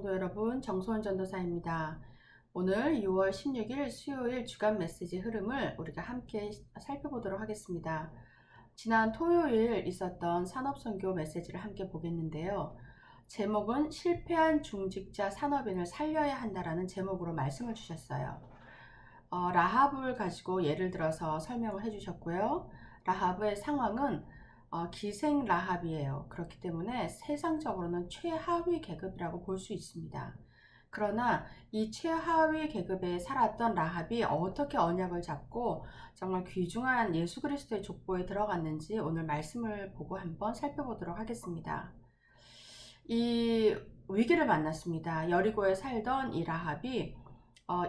성도 여러분, 정소원 전도사입니다. 오늘 6월 16일 수요일 주간 메시지 흐름을 우리가 함께 살펴보도록 하겠습니다. 지난 토요일 있었던 산업선교 메시지를 함께 보겠는데요. 제목은 실패한 중직자 산업인을 살려야 한다라는 제목으로 말씀을 주셨어요. 라합을 가지고 예를 들어서 설명을 해주셨고요. 라합의 상황은 기생 라합이에요. 그렇기 때문에 세상적으로는 최하위 계급이라고 볼 수 있습니다. 그러나 이 최하위 계급에 살았던 라합이 어떻게 언약을 잡고 정말 귀중한 예수 그리스도의 족보에 들어갔는지 오늘 말씀을 보고 한번 살펴보도록 하겠습니다. 이 위기를 만났습니다. 여리고에 살던 이 라합이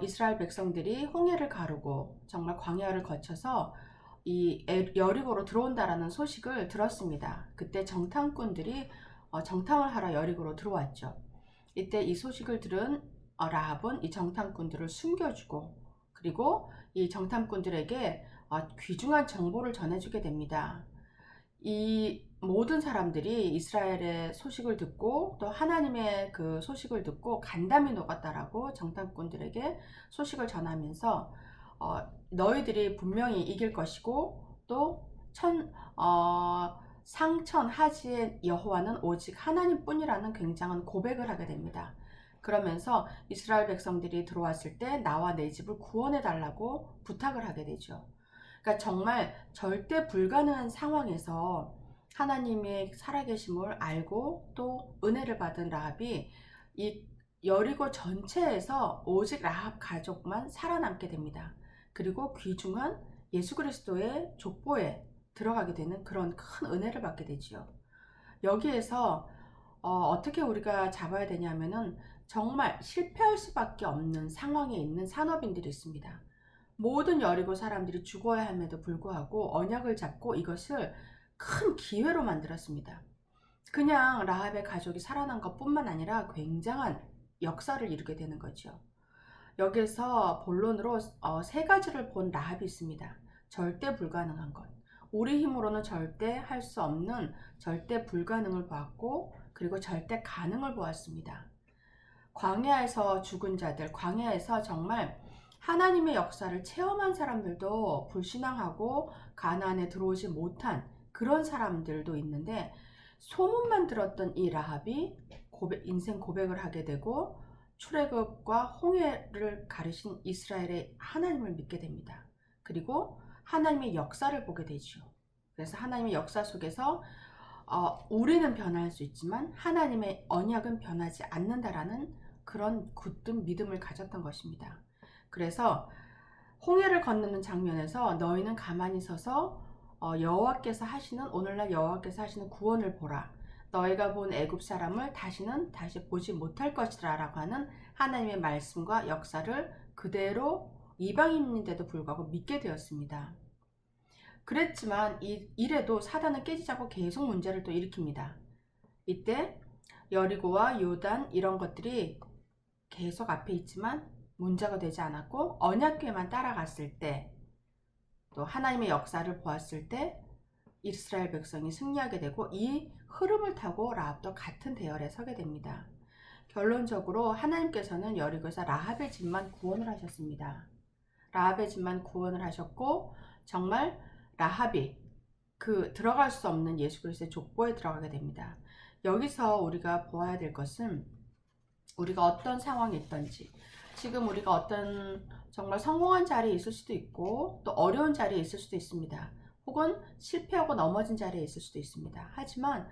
이스라엘 백성들이 홍해를 가르고 정말 광야를 거쳐서 이 여리고로 들어온다라는 소식을 들었습니다. 그때 정탐꾼들이 정탐을 하러 여리고로 들어왔죠. 이때 이 소식을 들은 라합은 이 정탐꾼들을 숨겨주고 그리고 이 정탐꾼들에게 귀중한 정보를 전해주게 됩니다. 이 모든 사람들이 이스라엘의 소식을 듣고 또 하나님의 그 소식을 듣고 간담이 녹았다라고 정탐꾼들에게 소식을 전하면서 너희들이 분명히 이길 것이고 또 상천하지의 여호와는 오직 하나님뿐이라는 굉장한 고백을 하게 됩니다. 그러면서 이스라엘 백성들이 들어왔을 때 나와 내 집을 구원해 달라고 부탁을 하게 되죠. 그러니까 정말 절대 불가능한 상황에서 하나님의 살아계심을 알고 또 은혜를 받은 라합이 이 여리고 전체에서 오직 라합 가족만 살아남게 됩니다. 그리고 귀중한 예수 그리스도의 족보에 들어가게 되는 그런 큰 은혜를 받게 되지요. 여기에서 어떻게 우리가 잡아야 되냐면은 정말 실패할 수밖에 없는 상황에 있는 산업인들이 있습니다. 모든 여리고 사람들이 죽어야 함에도 불구하고 언약을 잡고 이것을 큰 기회로 만들었습니다. 그냥 라합의 가족이 살아난 것뿐만 아니라 굉장한 역사를 이루게 되는 거죠. 여기서 본론으로 세 가지를 본 라합이 있습니다. 절대 불가능한 것, 우리 힘으로는 절대 할 수 없는 절대 불가능을 보았고 그리고 절대 가능을 보았습니다. 광야에서 죽은 자들, 광야에서 정말 하나님의 역사를 체험한 사람들도 불신앙하고 가나안에 들어오지 못한 그런 사람들도 있는데 소문만 들었던 이 라합이 인생 고백을 하게 되고 출애굽과 홍해를 가르신 이스라엘의 하나님을 믿게 됩니다. 그리고 하나님의 역사를 보게 되죠. 그래서 하나님의 역사 속에서 우리는 변할 수 있지만 하나님의 언약은 변하지 않는다라는 그런 굳든 믿음을 가졌던 것입니다. 그래서 홍해를 건너는 장면에서 너희는 가만히 서서 여호와께서 하시는 오늘날 여호와께서 하시는 구원을 보라. 너희가 본 애굽 사람을 다시는 보지 못할 것이라 라고 하는 하나님의 말씀과 역사를 그대로 이방인인데도 불구하고 믿게 되었습니다. 그랬지만 이래도 사단은 깨지자고 계속 문제를 또 일으킵니다. 이때 여리고와 요단 이런 것들이 계속 앞에 있지만 문제가 되지 않았고 언약궤만 따라갔을 때 또 하나님의 역사를 보았을 때 이스라엘 백성이 승리하게 되고 이 흐름을 타고 라합도 같은 대열에 서게 됩니다. 결론적으로 하나님께서는 여리고에서 라합의 집만 구원을 하셨습니다. 라합의 집만 구원을 하셨고 정말 라합이 들어갈 수 없는 예수 그리스도의 족보에 들어가게 됩니다. 여기서 우리가 보아야 될 것은 우리가 어떤 상황에 있든지 지금 우리가 어떤 정말 성공한 자리에 있을 수도 있고 또 어려운 자리에 있을 수도 있습니다. 혹은 실패하고 넘어진 자리에 있을 수도 있습니다. 하지만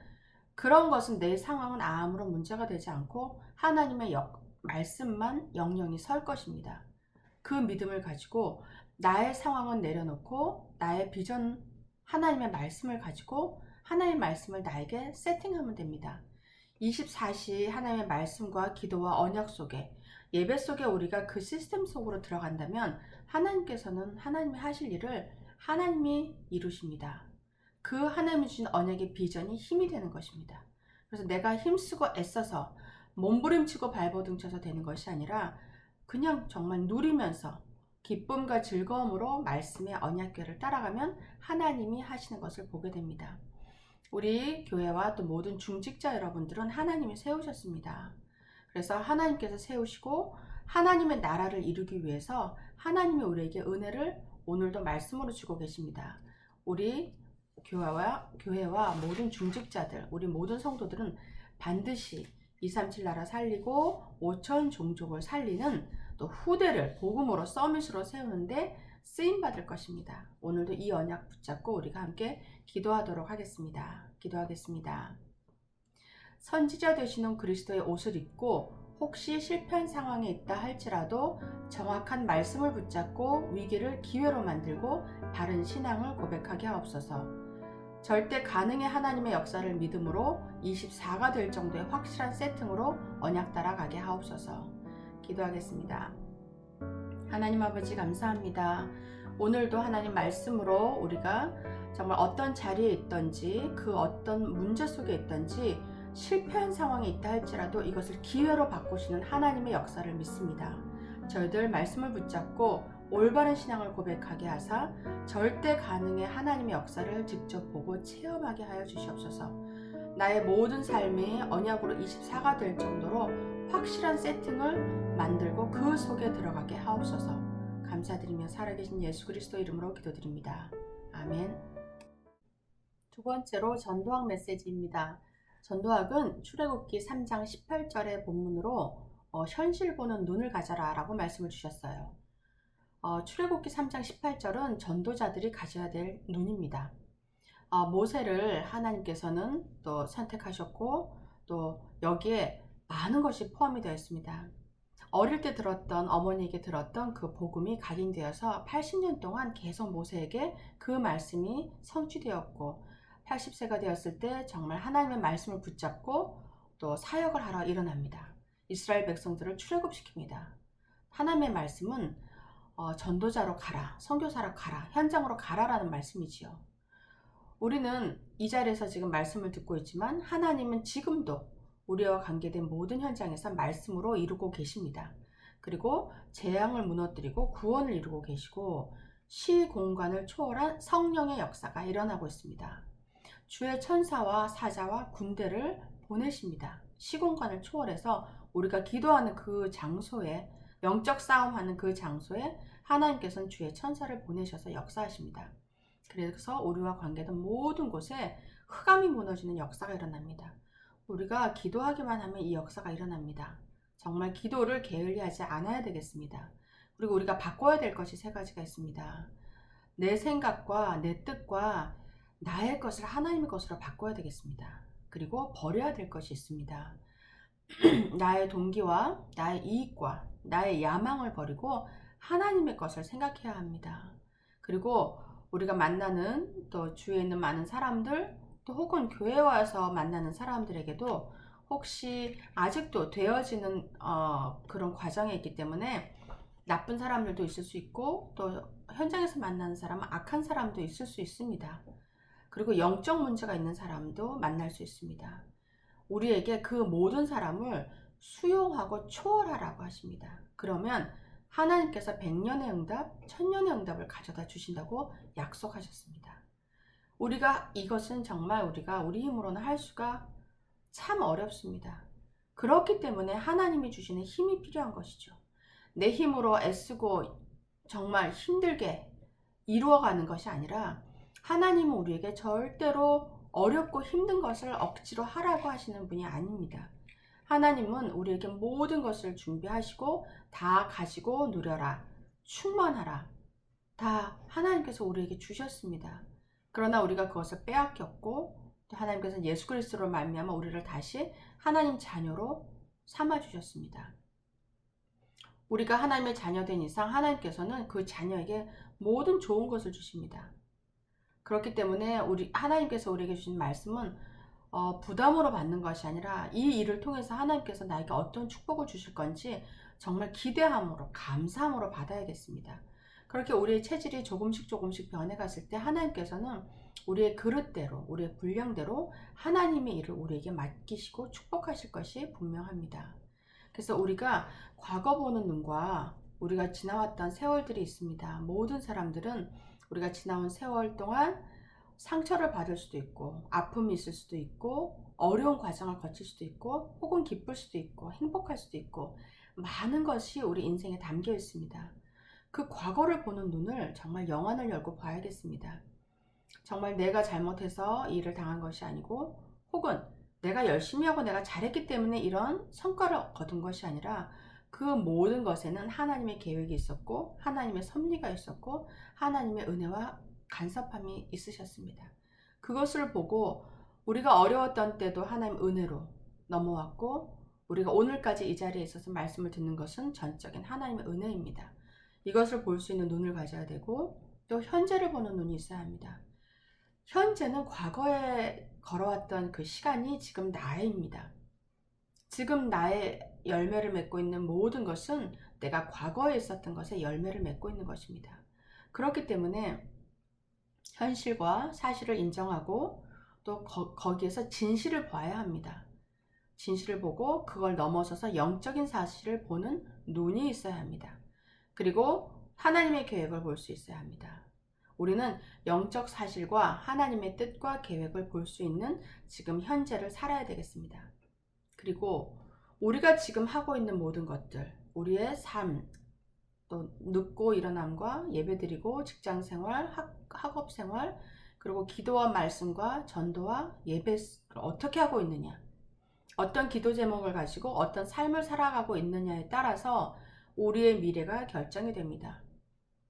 그런 것은 내 상황은 아무런 문제가 되지 않고 하나님의 말씀만 영영이 설 것입니다. 그 믿음을 가지고 나의 상황은 내려놓고 나의 비전 하나님의 말씀을 가지고 하나님의 말씀을 나에게 세팅하면 됩니다. 24시 하나님의 말씀과 기도와 언약 속에 예배 속에 우리가 그 시스템 속으로 들어간다면 하나님께서는 하나님이 하실 일을 하나님이 이루십니다. 그 하나님이 주신 언약의 비전이 힘이 되는 것입니다. 그래서 내가 힘쓰고 애써서 몸부림치고 발버둥쳐서 되는 것이 아니라 그냥 정말 누리면서 기쁨과 즐거움으로 말씀의 언약궤를 따라가면 하나님이 하시는 것을 보게 됩니다. 우리 교회와 또 모든 중직자 여러분들은 하나님이 세우셨습니다. 그래서 하나님께서 세우시고 하나님의 나라를 이루기 위해서 하나님이 우리에게 은혜를 오늘도 말씀으로 주고 계십니다. 우리 교회와 모든 중직자들, 우리 모든 성도들은 반드시 237 나라 살리고 5천 종족을 살리는 또 후대를 복음으로 서밋으로 세우는데 쓰임받을 것입니다. 오늘도 이 언약 붙잡고 우리가 함께 기도하도록 하겠습니다. 기도하겠습니다. 선지자 되시는 그리스도의 옷을 입고 혹시 실패한 상황에 있다 할지라도 정확한 말씀을 붙잡고 위기를 기회로 만들고 바른 신앙을 고백하게 하옵소서. 절대 가능의 하나님의 역사를 믿음으로 24가 될 정도의 확실한 세팅으로 언약 따라가게 하옵소서. 기도하겠습니다. 하나님 아버지 감사합니다. 오늘도 하나님 말씀으로 우리가 정말 어떤 자리에 있든지 그 어떤 문제 속에 있든지 실패한 상황에 있다 할지라도 이것을 기회로 바꾸시는 하나님의 역사를 믿습니다. 저희들 말씀을 붙잡고 올바른 신앙을 고백하게 하사 절대 가능의 하나님의 역사를 직접 보고 체험하게 하여 주시옵소서. 나의 모든 삶이 언약으로 24가 될 정도로 확실한 세팅을 만들고 그 속에 들어가게 하옵소서. 감사드리며 살아계신 예수 그리스도 이름으로 기도드립니다. 아멘. 두 번째로 전도학 메시지입니다. 전도학은 출애굽기 3장 18절의 본문으로 현실 보는 눈을 가져라 라고 말씀을 주셨어요. 출애굽기 3장 18절은 전도자들이 가져야 될 눈입니다. 모세를 하나님께서는 또 선택하셨고 또 여기에 많은 것이 포함이 되어 있습니다. 어릴 때 들었던 어머니에게 들었던 그 복음이 각인되어서 80년 동안 계속 모세에게 그 말씀이 성취되었고 80세가 되었을 때 정말 하나님의 말씀을 붙잡고 또 사역을 하러 일어납니다. 이스라엘 백성들을 출애굽시킵니다. 하나님의 말씀은 전도자로 가라, 선교사로 가라, 현장으로 가라라는 말씀이지요. 우리는 이 자리에서 지금 말씀을 듣고 있지만 하나님은 지금도 우리와 관계된 모든 현장에서 말씀으로 이루고 계십니다. 그리고 재앙을 무너뜨리고 구원을 이루고 계시고 시공간을 초월한 성령의 역사가 일어나고 있습니다. 주의 천사와 사자와 군대를 보내십니다. 시공간을 초월해서 우리가 기도하는 그 장소에, 영적 싸움하는 그 장소에 하나님께서는 주의 천사를 보내셔서 역사하십니다. 그래서 우리와 관계된 모든 곳에 흑암이 무너지는 역사가 일어납니다. 우리가 기도하기만 하면 이 역사가 일어납니다. 정말 기도를 게을리하지 않아야 되겠습니다. 그리고 우리가 바꿔야 될 것이 세 가지가 있습니다. 내 생각과 내 뜻과 나의 것을 하나님의 것으로 바꿔야 되겠습니다. 그리고 버려야 될 것이 있습니다. 나의 동기와 나의 이익과 나의 야망을 버리고 하나님의 것을 생각해야 합니다. 그리고 우리가 만나는 또 주위에 있는 많은 사람들 또 혹은 교회에 와서 만나는 사람들에게도 혹시 아직도 되어지는 그런 과정에 있기 때문에 나쁜 사람들도 있을 수 있고 또 현장에서 만나는 사람은 악한 사람도 있을 수 있습니다. 그리고 영적 문제가 있는 사람도 만날 수 있습니다. 우리에게 그 모든 사람을 수용하고 초월하라고 하십니다. 그러면 하나님께서 100년의 응답, 1000년의 응답을 가져다 주신다고 약속하셨습니다. 우리가 이것은 정말 우리가 우리 힘으로는 할 수가 참 어렵습니다. 그렇기 때문에 하나님이 주시는 힘이 필요한 것이죠. 내 힘으로 애쓰고 정말 힘들게 이루어가는 것이 아니라 하나님은 우리에게 절대로 어렵고 힘든 것을 억지로 하라고 하시는 분이 아닙니다. 하나님은 우리에게 모든 것을 준비하시고 다 가지고 누려라, 충만하라, 다 하나님께서 우리에게 주셨습니다. 그러나 우리가 그것을 빼앗겼고 또 하나님께서는 예수 그리스도로 말미암아 우리를 다시 하나님 자녀로 삼아 주셨습니다. 우리가 하나님의 자녀된 이상 하나님께서는 그 자녀에게 모든 좋은 것을 주십니다. 그렇기 때문에 하나님께서 우리에게 주신 말씀은 부담으로 받는 것이 아니라 이 일을 통해서 하나님께서 나에게 어떤 축복을 주실 건지 정말 기대함으로 감사함으로 받아야겠습니다. 그렇게 우리의 체질이 조금씩 변해갔을 때 하나님께서는 우리의 그릇대로 우리의 분량대로 하나님의 일을 우리에게 맡기시고 축복하실 것이 분명합니다. 그래서 우리가 과거 보는 눈과 우리가 지나왔던 세월들이 있습니다. 모든 사람들은 우리가 지나온 세월 동안 상처를 받을 수도 있고, 아픔이 있을 수도 있고, 어려운 과정을 거칠 수도 있고, 혹은 기쁠 수도 있고, 행복할 수도 있고, 많은 것이 우리 인생에 담겨 있습니다. 그 과거를 보는 눈을 정말 영안을 열고 봐야겠습니다. 정말 내가 잘못해서 이 일을 당한 것이 아니고, 혹은 내가 열심히 하고 내가 잘했기 때문에 이런 성과를 거둔 것이 아니라, 그 모든 것에는 하나님의 계획이 있었고, 하나님의 섭리가 있었고, 하나님의 은혜와 간섭함이 있으셨습니다. 그것을 보고 우리가 어려웠던 때도 하나님 은혜로 넘어왔고, 우리가 오늘까지 이 자리에 있어서 말씀을 듣는 것은 전적인 하나님의 은혜입니다. 이것을 볼 수 있는 눈을 가져야 되고, 또 현재를 보는 눈이 있어야 합니다. 현재는 과거에 걸어왔던 그 시간이 지금 나입니다. 지금 나의 열매를 맺고 있는 모든 것은 내가 과거에 있었던 것의 열매를 맺고 있는 것입니다. 그렇기 때문에 현실과 사실을 인정하고 또 거기에서 진실을 봐야 합니다. 진실을 보고 그걸 넘어서서 영적인 사실을 보는 눈이 있어야 합니다. 그리고 하나님의 계획을 볼 수 있어야 합니다. 우리는 영적 사실과 하나님의 뜻과 계획을 볼 수 있는 지금 현재를 살아야 되겠습니다. 그리고 우리가 지금 하고 있는 모든 것들, 우리의 삶, 또 눕고 일어남과 예배드리고 직장생활, 학업생활, 그리고 기도와 말씀과 전도와 예배를 어떻게 하고 있느냐, 어떤 기도 제목을 가지고 어떤 삶을 살아가고 있느냐에 따라서 우리의 미래가 결정이 됩니다.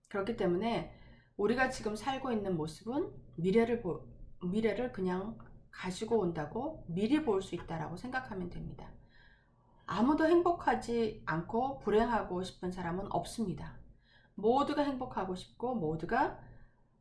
그렇기 때문에 우리가 지금 살고 있는 모습은 미래를 그냥 가지고 온다고 미리 볼 수 있다라고 생각하면 됩니다. 아무도 행복하지 않고 불행하고 싶은 사람은 없습니다. 모두가 행복하고 싶고 모두가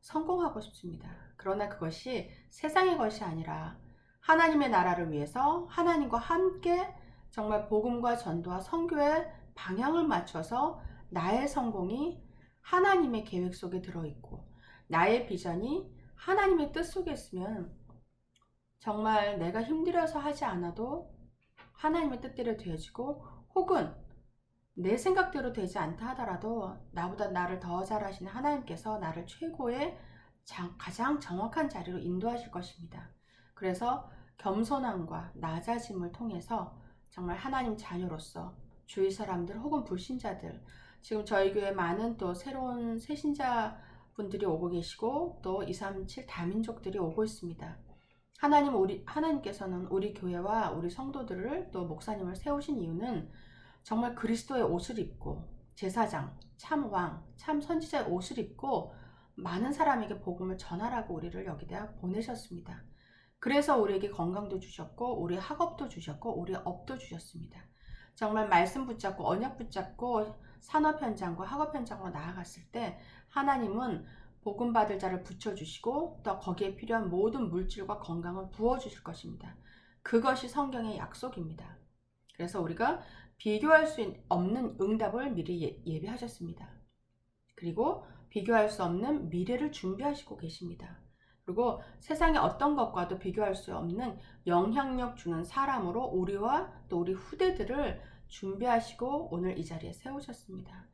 성공하고 싶습니다. 그러나 그것이 세상의 것이 아니라 하나님의 나라를 위해서 하나님과 함께 정말 복음과 전도와 선교의 방향을 맞춰서 나의 성공이 하나님의 계획 속에 들어있고 나의 비전이 하나님의 뜻 속에 있으면 정말 내가 힘들어서 하지 않아도 하나님의 뜻대로 되어지고, 혹은 내 생각대로 되지 않다 하더라도 나보다 나를 더 잘하시는 하나님께서 나를 최고의 가장 정확한 자리로 인도하실 것입니다. 그래서 겸손함과 낮아짐을 통해서 정말 하나님 자녀로서 주위 사람들 혹은 불신자들, 지금 저희 교회 많은 또 새로운 새신자 분들이 오고 계시고 또 237 다민족들이 오고 있습니다. 하나님께서는 우리 교회와 우리 성도들을 또 목사님을 세우신 이유는 정말 그리스도의 옷을 입고 제사장, 참 왕, 참 선지자의 옷을 입고 많은 사람에게 복음을 전하라고 우리를 여기다 보내셨습니다. 그래서 우리에게 건강도 주셨고 우리 학업도 주셨고 우리 업도 주셨습니다. 정말 말씀 붙잡고 언약 붙잡고 산업 현장과 학업 현장으로 나아갔을 때 하나님은 복음 받을 자를 붙여주시고 또 거기에 필요한 모든 물질과 건강을 부어주실 것입니다. 그것이 성경의 약속입니다. 그래서 우리가 비교할 수 없는 응답을 미리 예비하셨습니다. 그리고 비교할 수 없는 미래를 준비하시고 계십니다. 그리고 세상의 어떤 것과도 비교할 수 없는 영향력 주는 사람으로 우리와 또 우리 후대들을 준비하시고 오늘 이 자리에 세우셨습니다.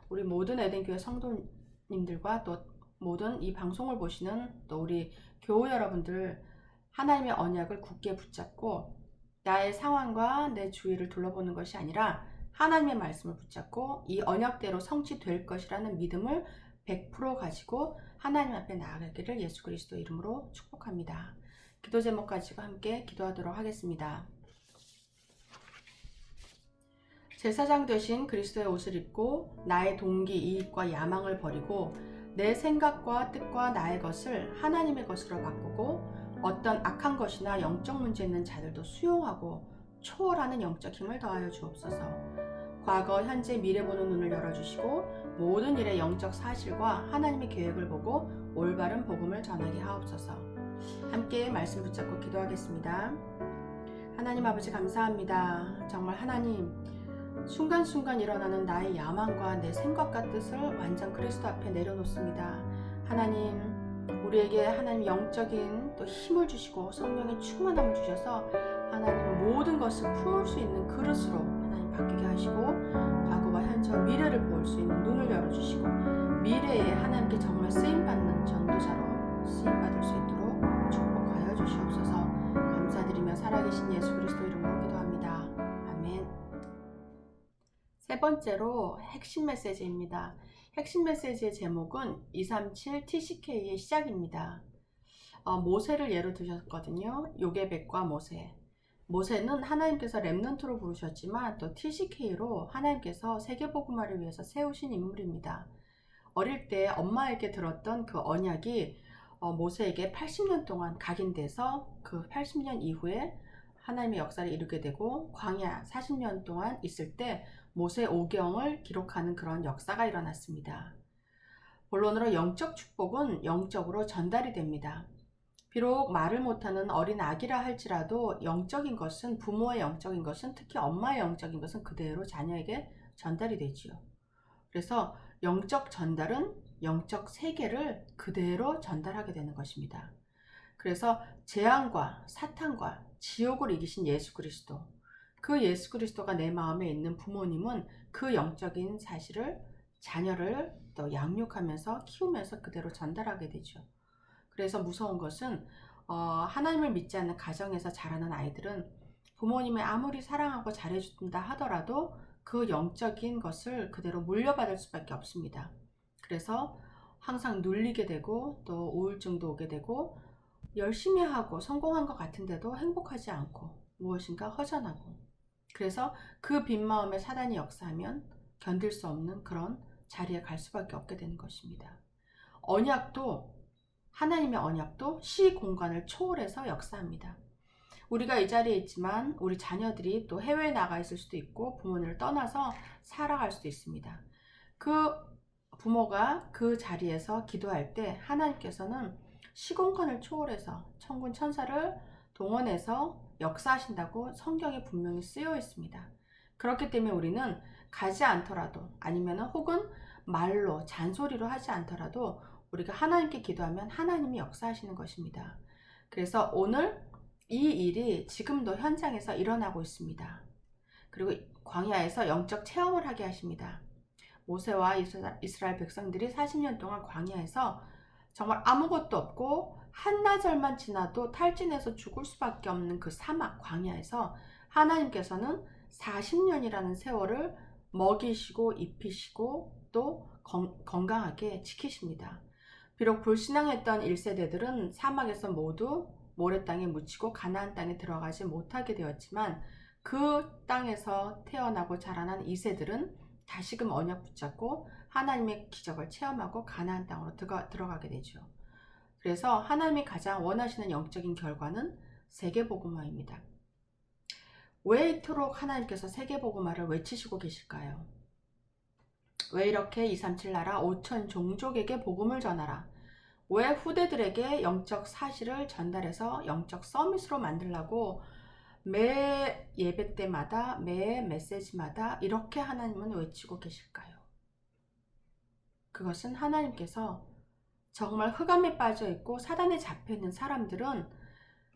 우리 모든 에덴교회 성도님들과 또 모든 이 방송을 보시는 또 우리 교우 여러분들, 하나님의 언약을 굳게 붙잡고 나의 상황과 내 주위를 둘러보는 것이 아니라 하나님의 말씀을 붙잡고 이 언약대로 성취될 것이라는 믿음을 100% 가지고 하나님 앞에 나아가기를 예수 그리스도 이름으로 축복합니다. 기도 제목 가지고 함께 기도하도록 하겠습니다. 제사장 되신 그리스도의 옷을 입고 나의 동기, 이익과 야망을 버리고 내 생각과 뜻과 나의 것을 하나님의 것으로 바꾸고 어떤 악한 것이나 영적 문제 있는 자들도 수용하고 초월하는 영적 힘을 더하여 주옵소서. 과거, 현재, 미래 보는 눈을 열어주시고 모든 일의 영적 사실과 하나님의 계획을 보고 올바른 복음을 전하게 하옵소서. 함께 말씀 붙잡고 기도하겠습니다. 하나님 아버지 감사합니다. 정말 하나님, 순간순간 일어나는 나의 야망과 내 생각과 뜻을 완전 그리스도 앞에 내려놓습니다. 하나님, 우리에게 하나님 영적인 또 힘을 주시고 성령의 충만함을 주셔서 하나님 모든 것을 품을 수 있는 그릇으로 하나님 바뀌게 하시고 과거와 현재와 미래를 볼 수 있는 눈을 열어주시고 미래에 하나님께 정말 쓰임받는 전도자로 쓰임받을 수 있도록 세 번째로 핵심 메시지입니다. 핵심 메시지의 제목은 237 TCK의 시작입니다. 모세를 예로 드셨거든요. 요게벳과 모세. 모세는 하나님께서 렘넌트로 부르셨지만 또 TCK로 하나님께서 세계복음화를 위해서 세우신 인물입니다. 어릴 때 엄마에게 들었던 그 언약이 모세에게 80년 동안 각인돼서 그 80년 이후에 하나님의 역사를 이루게 되고 광야 40년 동안 있을 때 모세 오경을 기록하는 그런 역사가 일어났습니다. 본론으로 영적 축복은 영적으로 전달이 됩니다. 비록 말을 못하는 어린 아기라 할지라도 영적인 것은, 부모의 영적인 것은, 특히 엄마의 영적인 것은 그대로 자녀에게 전달이 되지요. 그래서 영적 전달은 영적 세계를 그대로 전달하게 되는 것입니다. 그래서 재앙과 사탄과 지옥을 이기신 예수 그리스도, 그 예수 그리스도가 내 마음에 있는 부모님은 그 영적인 사실을 자녀를 또 양육하면서 키우면서 그대로 전달하게 되죠. 그래서 무서운 것은 하나님을 믿지 않는 가정에서 자라는 아이들은 부모님이 아무리 사랑하고 잘해준다 하더라도 그 영적인 것을 그대로 물려받을 수밖에 없습니다. 그래서 항상 눌리게 되고 또 우울증도 오게 되고 열심히 하고 성공한 것 같은데도 행복하지 않고 무엇인가 허전하고, 그래서 그 빈 마음에 사단이 역사하면 견딜 수 없는 그런 자리에 갈 수밖에 없게 되는 것입니다. 하나님의 언약도 시 공간을 초월해서 역사합니다. 우리가 이 자리에 있지만 우리 자녀들이 또 해외에 나가 있을 수도 있고 부모님을 떠나서 살아갈 수도 있습니다. 그 부모가 그 자리에서 기도할 때 하나님께서는 시공간을 초월해서 천군 천사를 동원해서 역사하신다고 성경에 분명히 쓰여 있습니다. 그렇기 때문에 우리는 가지 않더라도, 아니면 혹은 말로 잔소리로 하지 않더라도 우리가 하나님께 기도하면 하나님이 역사하시는 것입니다. 그래서 오늘 이 일이 지금도 현장에서 일어나고 있습니다. 그리고 광야에서 영적 체험을 하게 하십니다. 모세와 이스라엘 백성들이 40년 동안 광야에서 정말 아무것도 없고 한나절만 지나도 탈진해서 죽을 수밖에 없는 그 사막 광야에서 하나님께서는 40년이라는 세월을 먹이시고 입히시고 또 건강하게 지키십니다. 비록 불신앙했던 1세대들은 사막에서 모두 모래 땅에 묻히고 가나안 땅에 들어가지 못하게 되었지만 그 땅에서 태어나고 자라난 2세들은 다시금 언약 붙잡고 하나님의 기적을 체험하고 가나안 땅으로 들어가게 되죠. 그래서 하나님이 가장 원하시는 영적인 결과는 세계복음화입니다. 왜 이토록 하나님께서 세계복음화를 외치시고 계실까요? 왜 이렇게 237 나라 5천 종족에게 복음을 전하라? 왜 후대들에게 영적 사실을 전달해서 영적 서밋으로 만들라고 매 예배 때마다, 매 메시지마다 이렇게 하나님은 외치고 계실까요? 그것은 하나님께서 정말 흑암에 빠져 있고 사단에 잡혀 있는 사람들은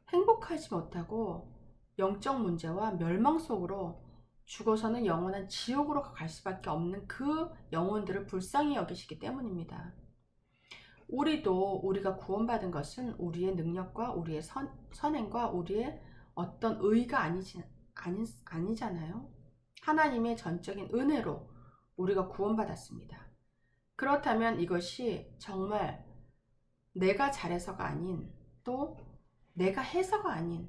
행복하지 못하고 영적 문제와 멸망 속으로 죽어서는 영원한 지옥으로 갈 수밖에 없는 그 영혼들을 불쌍히 여기시기 때문입니다. 우리가 구원받은 것은 우리의 능력과 우리의 선행과 우리의 어떤 의가 아니잖아요. 하나님의 전적인 은혜로 우리가 구원받았습니다. 그렇다면 이것이 정말 내가 잘해서가 아닌, 또 내가 해서가 아닌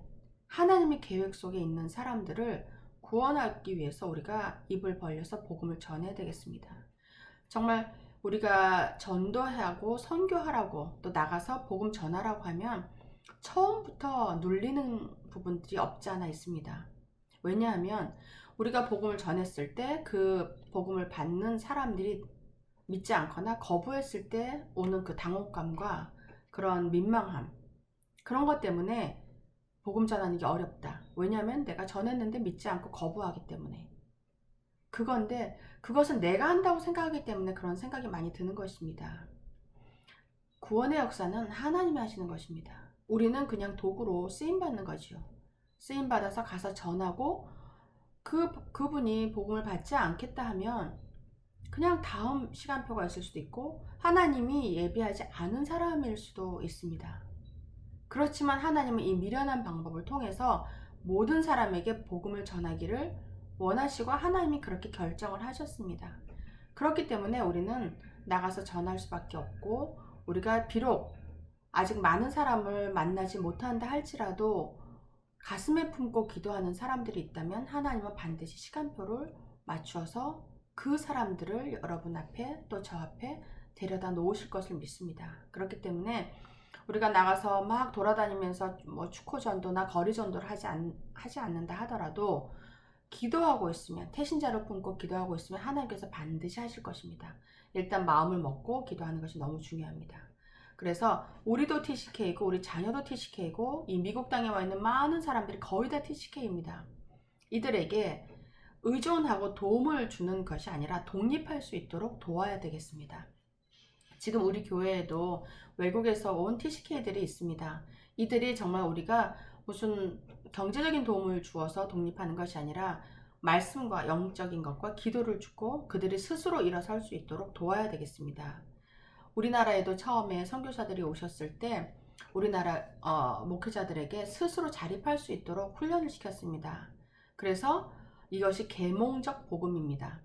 하나님의 계획 속에 있는 사람들을 구원하기 위해서 우리가 입을 벌려서 복음을 전해야 되겠습니다. 정말 우리가 전도하고 선교하라고 또 나가서 복음 전하라고 하면 처음부터 눌리는 부분들이 없지 않아 있습니다. 왜냐하면 우리가 복음을 전했을 때 그 복음을 받는 사람들이 믿지 않거나 거부했을 때 오는 그 당혹감과 그런 민망함, 그런 것 때문에 복음 전하는 게 어렵다. 왜냐하면 내가 전했는데 믿지 않고 거부하기 때문에. 그건데 그것은 내가 한다고 생각하기 때문에 그런 생각이 많이 드는 것입니다. 구원의 역사는 하나님이 하시는 것입니다. 우리는 그냥 도구로 쓰임받는 거죠. 쓰임받아서 가서 전하고 그분이 복음을 받지 않겠다 하면 그냥 다음 시간표가 있을 수도 있고 하나님이 예비하지 않은 사람일 수도 있습니다. 그렇지만 하나님은 이 미련한 방법을 통해서 모든 사람에게 복음을 전하기를 원하시고 하나님이 그렇게 결정을 하셨습니다. 그렇기 때문에 우리는 나가서 전할 수밖에 없고, 우리가 비록 아직 많은 사람을 만나지 못한다 할지라도 가슴에 품고 기도하는 사람들이 있다면 하나님은 반드시 시간표를 맞추어서 그 사람들을 여러분 앞에 또 저 앞에 데려다 놓으실 것을 믿습니다. 그렇기 때문에 우리가 나가서 막 돌아다니면서 뭐 축호전도나 거리전도를 하지 않는다 하더라도 기도하고 있으면, 태신자를 품고 기도하고 있으면 하나님께서 반드시 하실 것입니다. 일단 마음을 먹고 기도하는 것이 너무 중요합니다. 그래서 우리도 TCK이고 우리 자녀도 TCK이고 이 미국 땅에 와 있는 많은 사람들이 거의 다 TCK입니다. 이들에게 의존하고 도움을 주는 것이 아니라 독립할 수 있도록 도와야 되겠습니다. 지금 우리 교회에도 외국에서 온 TCK들이 있습니다. 이들이 정말 우리가 무슨 경제적인 도움을 주어서 독립하는 것이 아니라 말씀과 영적인 것과 기도를 주고 그들이 스스로 일어설 수 있도록 도와야 되겠습니다. 우리나라에도 처음에 선교사들이 오셨을 때 우리나라 목회자들에게 스스로 자립할 수 있도록 훈련을 시켰습니다. 그래서 이것이 계몽적 복음입니다.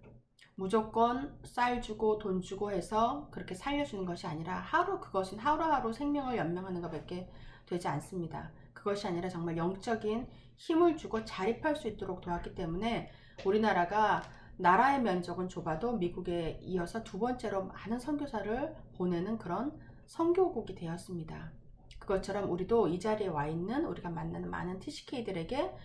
무조건 쌀 주고 돈 주고 해서 그렇게 살려주는 것이 아니라 그것은 하루하루 생명을 연명하는 것밖에 되지 않습니다. 그것이 아니라 정말 영적인 힘을 주고 자립할 수 있도록 도왔기 때문에 우리나라가 나라의 면적은 좁아도 미국에 이어서 두 번째로 많은 선교사를 보내는 그런 선교국이 되었습니다. 그것처럼 우리도 이 자리에 와 있는 우리가 만나는 많은 TCK들에게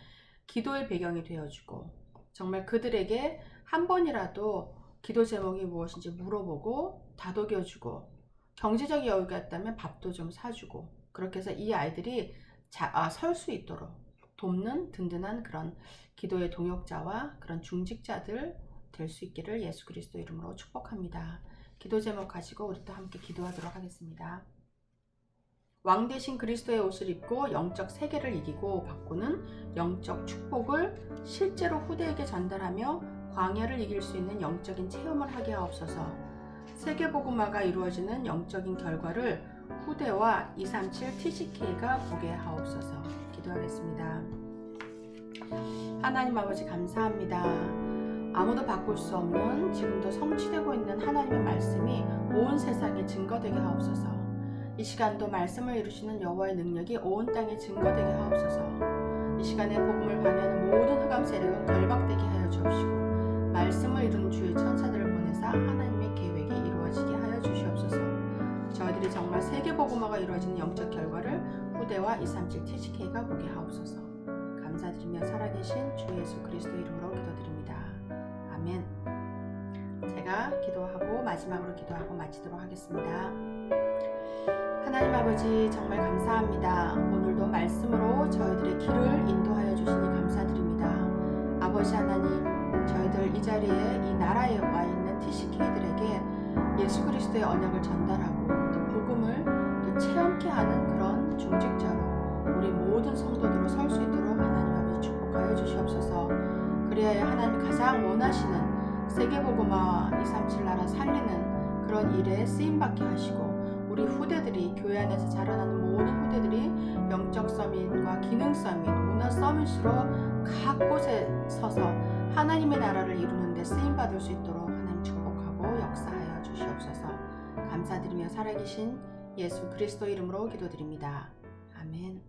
기도의 배경이 되어주고, 정말 그들에게 한 번이라도 기도 제목이 무엇인지 물어보고 다독여주고, 경제적 여유가 있다면 밥도 좀 사주고, 그렇게 해서 이 아이들이 설 수 있도록 돕는 든든한 그런 기도의 동역자와 그런 중직자들 될 수 있기를 예수 그리스도 이름으로 축복합니다. 기도 제목 가지고 우리 또 함께 기도하도록 하겠습니다. 왕 대신 그리스도의 옷을 입고 영적 세계를 이기고 바꾸는 영적 축복을 실제로 후대에게 전달하며 광야를 이길 수 있는 영적인 체험을 하게 하옵소서. 세계복음화가 이루어지는 영적인 결과를 후대와 237 TCK가 보게 하옵소서. 기도하겠습니다. 하나님 아버지 감사합니다. 아무도 바꿀 수 없는 지금도 성취되고 있는 하나님의 말씀이 온 세상에 증거되게 하옵소서. 이 시간도 말씀을 이루시는 여호와의 능력이 온 땅에 증거되게 하옵소서. 이 시간에 복음을 방해하는 모든 흑암 세력은 결박되게 하여 주옵시고, 말씀을 이루는 주의 천사들을 보내사 하나님의 계획이 이루어지게 하여 주시옵소서. 저희들이 정말 세계 복음화가 이루어지는 영적 결과를 후대와 237 TCK가 보게 하옵소서. 감사드리며 살아계신 주 예수 그리스도 이름으로 기도드립니다. 아멘. 제가 기도하고 마지막으로 기도하고 마치도록 하겠습니다. 하나님 아버지 정말 감사합니다. 오늘도 말씀으로 저희들의 길을 인도하여 주시니 감사드립니다. 아버지 하나님, 저희들 이 자리에 이 나라에 와 있는 TCK들에게 예수 그리스도의 언약을 전달하고 또 복음을 또 체험케 하는 그런 중직자로 우리 모든 성도들로 설 수 있도록 하나님 아버지 축복하여 주시옵소서. 그래야 하나님이 가장 원하시는 세계복음화 237 나라 살리는 그런 일에 쓰임받게 하시고, 우리 후대들이 교회 안에서 자라나는 모든 후대들이 영적 서밋과 기능 서밋, 문화 서밋으로 각 곳에 서서 하나님의 나라를 이루는 데 쓰임받을 수 있도록 하나님 축복하고 역사하여 주시옵소서. 감사드리며 살아계신 예수 그리스도 이름으로 기도드립니다. 아멘.